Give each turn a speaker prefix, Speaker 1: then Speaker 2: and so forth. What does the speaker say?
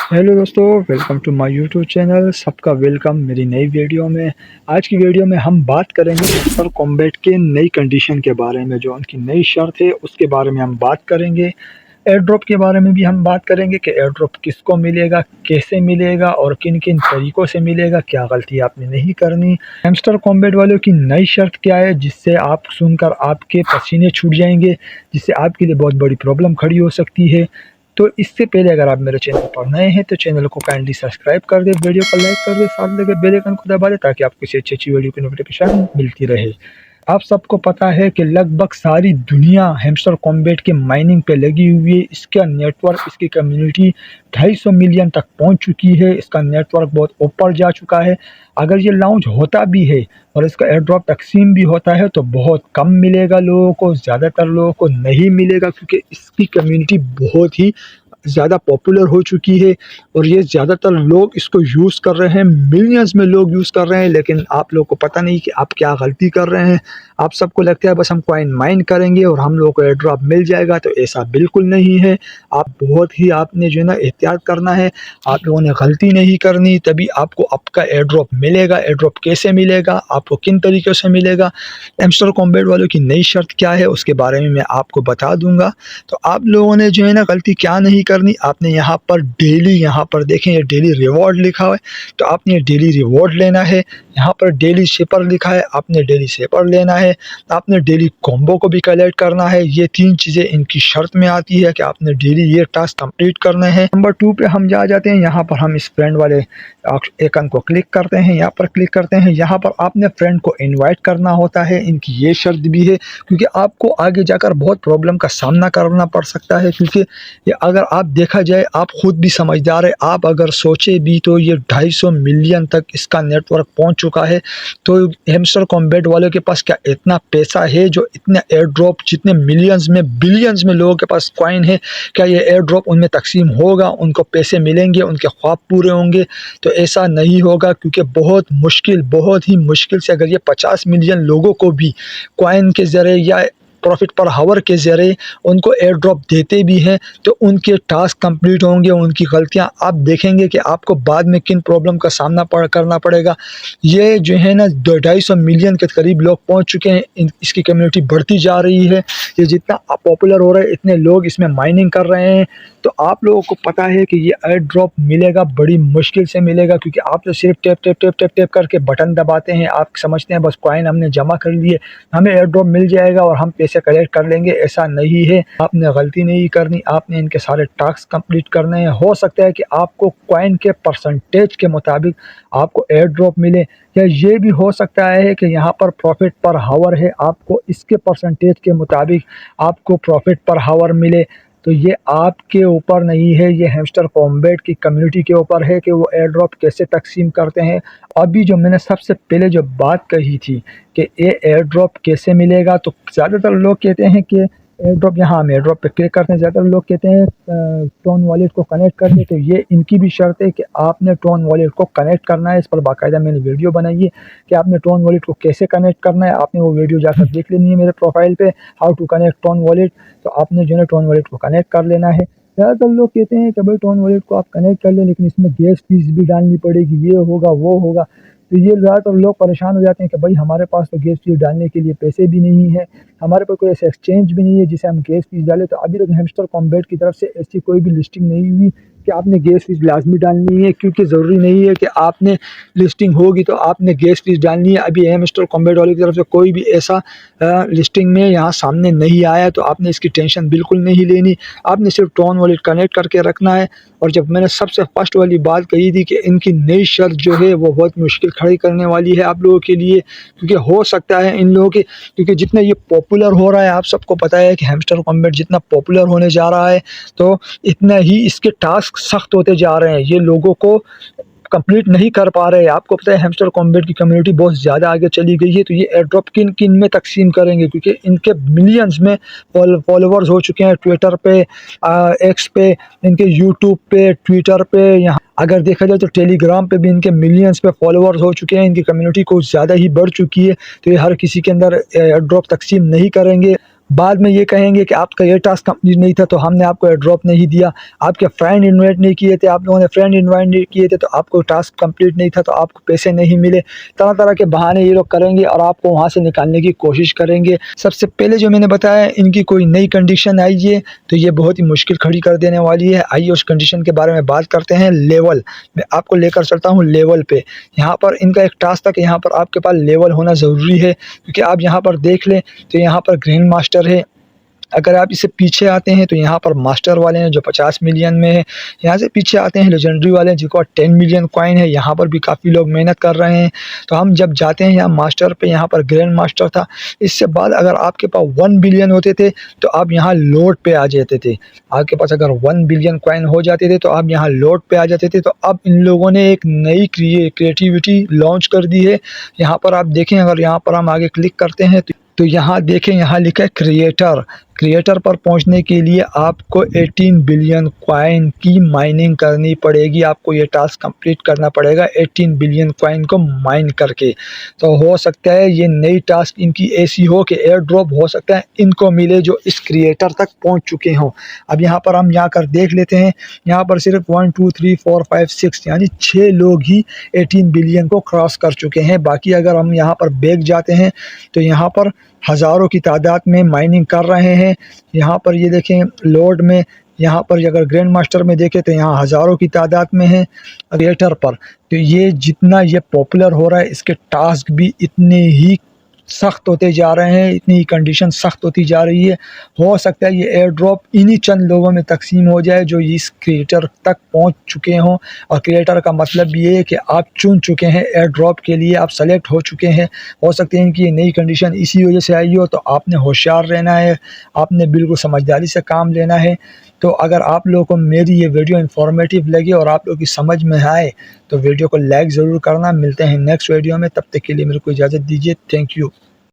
Speaker 1: Hello दोस्तों, welcome to my YouTube channel. सबका welcome मेरी नई वीडियो में। आज की वीडियो में हम बात करेंगे मार्शल कॉम्बैट के नई कंडीशन के बारे में, जो उनकी नई शर्त है उसके बारे में हम बात करेंगे। एयर ड्रॉप के बारे में भी हम बात करेंगे कि एयर ड्रॉप किसको मिलेगा, कैसे मिलेगा और किन किन तरीक़ों से मिलेगा, क्या गलती आपने नहीं करनी। हैमस्टर कॉम्बैट वालों की नई शर्त क्या है जिससे आप सुनकर आपके पसीने छूट जाएंगे, जिससे आपके लिए बहुत बड़ी प्रॉब्लम खड़ी हो सकती है। तो इससे पहले अगर आप मेरे चैनल पर नए हैं तो चैनल को काइंडली सब्सक्राइब कर दें, वीडियो को लाइक कर दें, साथ लगे बेल आइकन को दबा दें ताकि आपको इसे अच्छी वीडियो की नोटिफिकेशन मिलती रहे। आप सबको पता है कि लगभग सारी दुनिया हैमस्टर कॉम्बैट के माइनिंग पे लगी हुई है। इसका नेटवर्क, इसकी कम्युनिटी 250 मिलियन तक पहुंच चुकी है। इसका नेटवर्क बहुत ऊपर जा चुका है। अगर ये लॉन्च होता भी है और इसका एयर ड्रॉप तकसीम भी होता है तो बहुत कम मिलेगा लोगों को, ज़्यादातर लोगों को नहीं मिलेगा क्योंकि इसकी कम्युनिटी बहुत ही ज़्यादा पॉपुलर हो चुकी है और ये ज़्यादातर लोग इसको यूज़ कर रहे हैं। मिलियंस में लोग यूज़ कर रहे हैं, लेकिन आप लोगों को पता नहीं कि आप क्या गलती कर रहे हैं। आप सबको लगता है बस हम कॉइन माइन करेंगे और हम लोगों को एयर ड्रॉप मिल जाएगा, तो ऐसा बिल्कुल नहीं है। आप बहुत ही आपने जो है ना एहतियात करना है। आप लोगों ने गलती नहीं करनी, तभी आपको आपका एयर ड्रॉप मिलेगा। एयर ड्रॉप कैसे मिलेगा, आपको किन तरीक़ों से मिलेगा, हैमस्टर कॉम्बैट वालों की नई शर्त क्या है उसके बारे में मैं आपको बता दूंगा। तो आप लोगों ने जो है ना गलती क्या नहीं करनी, आपने यहाँ पर डेली, यहाँ पर देखें ये डेली रिवॉर्ड लिखा है, तो आपने डेली रिवॉर्ड लेना है। यहाँ पर डेली शेपर लिखा है, आपने डेली शेपर लेना है। आपने डेली कॉम्बो को भी कलेक्ट करना है। ये 3 चीज़ें इनकी शर्त में आती है कि आपने डेली ये टास्क कंप्लीट करना है। नंबर 2 पे हम जाते हैं। यहाँ पर हम इस फ्रेंड वाले आइकन को क्लिक करते हैं, यहाँ पर क्लिक करते हैं। यहाँ पर आपने फ्रेंड को इनवाइट करना होता है। इनकी ये शर्त भी है क्योंकि आपको आगे जाकर बहुत प्रॉब्लम का सामना करना पड़ सकता है, क्योंकि ये अगर आप देखा जाए, आप खुद भी समझदार है, आप अगर सोचे भी तो ये 250 मिलियन तक इसका नेटवर्क पहुंच चुका है। तो हैमस्टर कॉम्बैट वालों के पास क्या इतना पैसा है जो इतने एयर ड्रॉप, जितने मिलियंस में बिलियंस में लोगों के पास कॉइन है, क्या ये एयर ड्रॉप उनमें तकसीम होगा, उनको पैसे मिलेंगे, उनके ख्वाब पूरे होंगे? तो ऐसा नहीं होगा, क्योंकि बहुत ही मुश्किल से अगर ये 50 मिलियन लोगों को भी कॉइन के ज़रिए या प्रॉफिट पर हावर के ज़रिए उनको एयर ड्रॉप देते भी हैं तो उनके टास्क कंप्लीट होंगे। उनकी गलतियां आप देखेंगे कि आपको बाद में किन प्रॉब्लम का सामना करना पड़ेगा। ये जो है ना 250 मिलियन के करीब लोग पहुंच चुके हैं। इसकी कम्युनिटी बढ़ती जा रही है। ये जितना पॉपुलर हो रहा है, इतने लोग इसमें माइनिंग कर रहे हैं। तो आप लोगों को पता है कि ये एयर ड्रॉप मिलेगा, बड़ी मुश्किल से मिलेगा, क्योंकि आप तो सिर्फ tap tap tap tap tap करके बटन दबाते हैं। आप समझते हैं बस कॉइन हमने जमा कर लिए, हमें एयर ड्रॉप मिल जाएगा और हम पैसे कलेक्ट कर लेंगे। ऐसा नहीं है। आपने गलती नहीं करनी, आपने इनके सारे टास्क कंप्लीट करने हैं। हो सकता है कि आपको कॉइन के परसेंटेज के मुताबिक आपको एयर ड्रॉप मिले, या ये भी हो सकता है कि यहाँ पर प्रॉफिट पर हावर है, आपको इसके परसेंटेज के मुताबिक आपको प्रॉफिट पर हावर मिले। तो ये आपके ऊपर नहीं है, ये हैमस्टर कॉम्बैट की कम्युनिटी के ऊपर है कि वो एयर ड्रॉप कैसे तकसीम करते हैं। अभी जो मैंने सबसे पहले जो बात कही थी कि ये एयर ड्रॉप कैसे मिलेगा, तो ज़्यादातर लोग कहते हैं कि एयर ड्रॉप, यहाँ हम एयर ड्रॉप पे क्लिक करते हैं, ज़्यादातर लोग कहते हैं टोन वॉलेट को कनेक्ट कर दे। तो ये इनकी भी शर्त है कि आपने टोन वॉलेट को कनेक्ट करना है। इस पर बाकायदा मैंने वीडियो बनाई है कि आपने टोन वॉलेट को कैसे कनेक्ट करना है। आपने वो वीडियो जाकर देख लेनी है मेरे प्रोफाइल पे, how to connect TON wallet. तो आपने जो है टोन वॉलेट को कनेक्ट कर लेना है। ज़्यादातर लोग कहते हैं कि भाई टोन वॉलेट को आप कनेक्ट कर लें, लेकिन इसमें गैस फीस भी डालनी पड़ेगी, ये होगा वो होगा। तो ये ज़्यादातर लोग परेशान हो जाते हैं कि भाई हमारे पास तो गैस फीस डालने के लिए पैसे भी नहीं है, हमारे पास कोई ऐसा एक्सचेंज भी नहीं है जिसे हम गैस फीस डालें। तो अभी तक हैमस्टर कॉम्बैट की तरफ से ऐसी कोई भी लिस्टिंग नहीं हुई कि आपने गैस फीस लाजमी डालनी है, क्योंकि ज़रूरी नहीं है कि आपने लिस्टिंग होगी तो आपने गैस फीस डालनी है। अभी हैमस्टर कॉम्बैट वालों की तरफ से कोई भी ऐसा लिस्टिंग में यहाँ सामने नहीं आया, तो आपने इसकी टेंशन बिल्कुल नहीं लेनी। आपने सिर्फ टोन वॉलेट कनेक्ट करके रखना है। और जब मैंने सबसे फर्स्ट वाली बात कही थी कि इनकी नई शर्त जो है वो बहुत मुश्किल खड़ी करने वाली है आप लोगों के लिए, क्योंकि हो सकता है इन लोगों के, क्योंकि जितना ये पॉपुलर हो रहा है, आप सबको पता है कि हैमस्टर कॉम्बैट जितना पॉपुलर होने जा रहा है तो इतना ही इसके टास्क सख्त होते जा रहे हैं। ये लोगों को कंप्लीट नहीं कर पा रहे हैं। आपको पता है हैमस्टर कॉम्बैट की कम्युनिटी बहुत ज़्यादा आगे चली गई है। तो ये एयर ड्रॉप किन किन में तकसीम करेंगे, क्योंकि इनके मिलियंस में फॉलोवर्स हो चुके हैं ट्विटर पे, एक्स पे, इनके यूट्यूब पे, ट्विटर पे, यहाँ अगर देखा जाए तो टेलीग्राम पे भी इनके मिलियंस पे फॉलोवर्स हो चुके हैं। इनकी कम्युनिटी कुछ ज़्यादा ही बढ़ चुकी है। तो ये हर किसी के अंदर एयर ड्रॉप तकसीम नहीं करेंगे। बाद में ये कहेंगे कि आपका ये टास्क कंप्लीट नहीं था तो हमने आपको एयर ड्रॉप नहीं दिया, आपके फ्रेंड इन्वाइट नहीं किए थे, आप लोगों ने फ्रेंड इन्वाइट नहीं किए थे तो आपको टास्क कंप्लीट नहीं था तो आपको पैसे नहीं मिले। तरह तरह के बहाने ये लोग करेंगे और आपको वहाँ से निकालने की कोशिश करेंगे। सबसे पहले जो मैंने बताया, इनकी कोई नई कंडीशन आई है तो ये बहुत ही मुश्किल खड़ी कर देने वाली है। आइए उस कंडीशन के बारे में बात करते हैं। लेवल, मैं आपको लेकर चलता हूँ लेवल पे। यहाँ पर इनका एक टास्क था कि यहाँ पर आपके पास लेवल होना ज़रूरी है, क्योंकि आप यहाँ पर देख लें तो यहाँ पर ग्रैंड मास्टर है। अगर आप इससे पीछे आते हैं तो यहाँ पर मास्टर वाले हैं जो 50 मिलियन में है। यहाँ से पीछे आते हैं लेजेंडरी वाले हैं जिनको 10 मिलियन कॉइन है। यहाँ पर भी काफ़ी लोग मेहनत कर रहे हैं। तो हम जब जाते हैं यहाँ मास्टर पे, यहाँ पर ग्रैंड मास्टर था। इससे बाद अगर आपके पास 1 बिलियन होते थे तो आप यहाँ लोड पे आ जाते थे। आपके पास अगर 1 बिलियन कॉइन हो जाते थे तो आप यहाँ लोड पे आ जाते थे। तो अब इन लोगों ने एक नई क्रिएटिविटी लॉन्च कर दी है। यहाँ पर आप देखें, अगर यहाँ पर हम आगे क्लिक करते हैं तो यहाँ देखें, यहाँ लिखा है क्रिएटर। क्रिएटर पर पहुंचने के लिए आपको 18 बिलियन कॉइन की माइनिंग करनी पड़ेगी। आपको ये टास्क कंप्लीट करना पड़ेगा 18 बिलियन कॉइन को माइन करके। तो हो सकता है ये नई टास्क इनकी ऐसी हो कि एयर ड्रॉप हो सकता है इनको मिले जो इस क्रिएटर तक पहुंच चुके हों। अब यहाँ पर हम कर देख लेते हैं। यहाँ पर सिर्फ 1 2 3 4 5 6 यानी 6 लोग ही 18 बिलियन को क्रॉस कर चुके हैं। बाकी अगर हम यहाँ पर बैक जाते हैं तो यहाँ पर हज़ारों की तादाद में माइनिंग कर रहे हैं। यहाँ पर ये देखें लोड में, यहाँ पर अगर ग्रैंड मास्टर में देखें तो यहाँ हज़ारों की तादाद में है। क्रिएटर पर तो ये जितना ये पॉपुलर हो रहा है, इसके टास्क भी इतने ही सख्त होते जा रहे हैं, इतनी ही कंडीशन सख्त होती जा रही है। हो सकता है ये एयर ड्रॉप इन्हीं चंद लोगों में तकसीम हो जाए जो इस क्रिएटर तक पहुंच चुके हों। और क्रिएटर का मतलब ये है कि आप चुन चुके हैं एयर ड्रॉप के लिए, आप सेलेक्ट हो चुके हैं। हो सकते हैं कि ये नई कंडीशन इसी वजह से आई हो। तो आपने होशियार रहना है, आपने बिल्कुल समझदारी से काम लेना है। तो अगर आप लोगों को मेरी ये वीडियो इन्फॉर्मेटिव लगे और आप लोगों की समझ में आए तो वीडियो को लाइक ज़रूर करना। मिलते हैं नेक्स्ट वीडियो में, तब तक के लिए मेरे को इजाज़त दीजिए। Thank you.